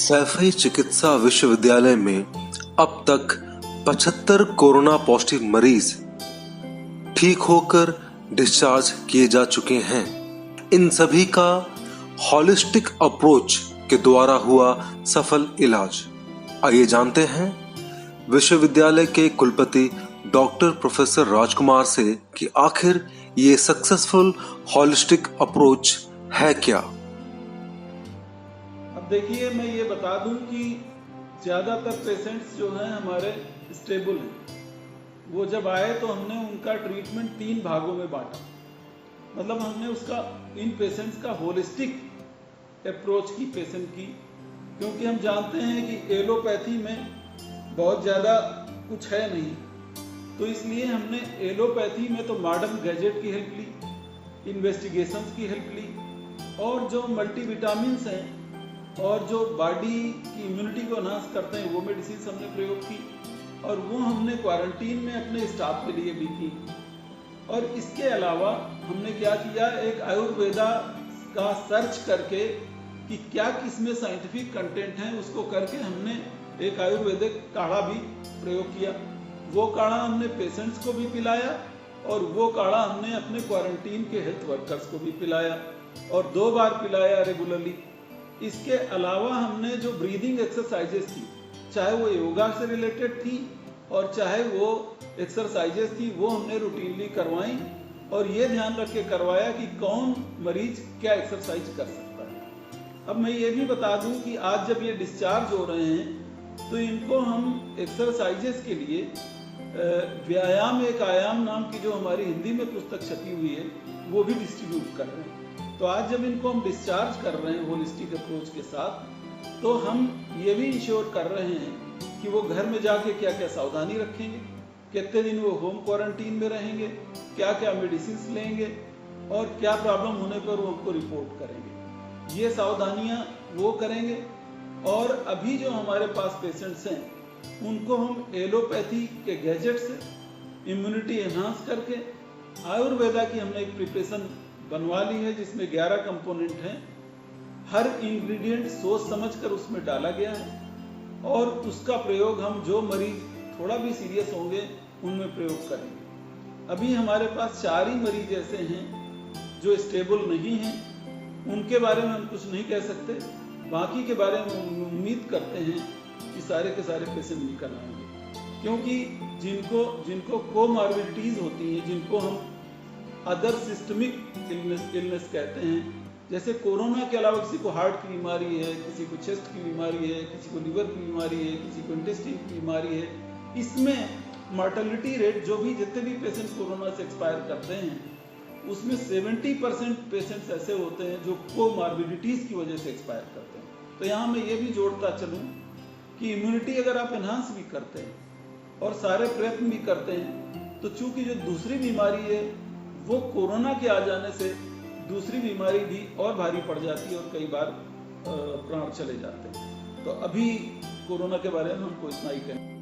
सैफई चिकित्सा विश्वविद्यालय में अब तक 75 कोरोना पॉजिटिव मरीज ठीक होकर डिस्चार्ज किए जा चुके हैं। इन सभी का हॉलिस्टिक अप्रोच के द्वारा हुआ सफल इलाज। आइए जानते हैं विश्वविद्यालय के कुलपति डॉक्टर प्रोफेसर राजकुमार से कि आखिर ये सक्सेसफुल हॉलिस्टिक अप्रोच है क्या। अब देखिए, मैं ये बता दूं कि ज़्यादातर पेशेंट्स जो हैं हमारे स्टेबल हैं। वो जब आए तो हमने उनका ट्रीटमेंट 3 भागों में बांटा। मतलब हमने उसका इन पेशेंट्स का होलिस्टिक अप्रोच की पेशेंट की, क्योंकि हम जानते हैं कि एलोपैथी में बहुत ज़्यादा कुछ है नहीं, तो इसलिए हमने एलोपैथी में तो मॉडर्न गैजेट की हेल्प ली, इन्वेस्टिगेशंस की हेल्प ली, और जो मल्टीविटामिन्स हैं और जो बॉडी की इम्यूनिटी को एनहांस करते हैं वो मेडिसिन हमने प्रयोग की, और वो हमने क्वारंटीन में अपने स्टाफ के लिए भी की। और इसके अलावा हमने क्या किया, एक आयुर्वेदा का सर्च करके कि क्या किसमें साइंटिफिक कंटेंट है उसको करके हमने एक आयुर्वेदिक काढ़ा भी प्रयोग किया। वो काढ़ा हमने पेशेंट्स को भी पिलाया और वो काढ़ा हमने अपने क्वारंटीन के हेल्थ वर्कर्स को भी पिलाया, और 2 बार पिलाया रेगुलरली। इसके अलावा हमने जो ब्रीदिंग एक्सरसाइजेस थी, चाहे वो योगा से रिलेटेड थी और चाहे वो एक्सरसाइजेस थी, वो हमने रूटीनली करवाई, और ये ध्यान रख के करवाया कि कौन मरीज क्या एक्सरसाइज कर सकता है। अब मैं ये भी बता दूं कि आज जब ये डिस्चार्ज हो रहे हैं तो इनको हम एक्सरसाइजेस के लिए व्यायाम एक आयाम नाम की जो हमारी हिंदी में पुस्तक छपी हुई है वो भी डिस्ट्रीब्यूट कर रहे हैं। तो आज जब इनको हम डिस्चार्ज कर रहे हैं होलिस्टिक अप्रोच के साथ, तो हम ये भी इंश्योर कर रहे हैं कि वो घर में जाके क्या क्या सावधानी रखेंगे, कितने दिन वो होम क्वारंटीन में रहेंगे, क्या क्या मेडिसिन लेंगे, और क्या प्रॉब्लम होने पर वो हमको रिपोर्ट करेंगे। ये सावधानियां वो करेंगे। और अभी जो हमारे पास पेशेंट्स हैं उनको हम एलोपैथी के गैजेट से इम्यूनिटी एनहांस करके आयुर्वेदा की हमने एक प्रिपरेशन बनवा ली है जिसमें 11 कंपोनेंट हैं। हर इंग्रेडिएंट सोच समझकर उसमें डाला गया है, और उसका प्रयोग हम जो मरीज थोड़ा भी सीरियस होंगे उनमें प्रयोग करेंगे। अभी हमारे पास 4 ही मरीज ऐसे हैं जो स्टेबल नहीं हैं, उनके बारे में हम कुछ नहीं कह सकते। बाकी के बारे में हम उम्मीद करते हैं कि सारे के सारे पेशेंट निकल आएंगे, क्योंकि जिनको कोमॉर्बिडिटीज होती हैं, जिनको हम अदर सिस्टमिक इलनेस कहते हैं, जैसे कोरोना के अलावा किसी को हार्ट की बीमारी है, किसी को चेस्ट की बीमारी है, किसी को लिवर की बीमारी है, किसी को इंटेस्टाइन की बीमारी है, इसमें मॉर्टेलिटी रेट जो भी जितने भी पेशेंट कोरोना से एक्सपायर करते हैं उसमें 70% पेशेंट्स ऐसे होते हैं जो कोमॉर्बिडिटीज की वजह से एक्सपायर करते हैं। तो यहाँ मैं ये भी जोड़ता चलूँ कि इम्यूनिटी अगर आप एनहांस भी करते हैं और सारे प्रयत्न भी करते हैं, तो चूंकि जो दूसरी बीमारी है वो कोरोना के आ जाने से दूसरी बीमारी भी और भारी पड़ जाती है और कई बार प्राण चले जाते हैं। तो अभी कोरोना के बारे में हमको इतना ही कहें।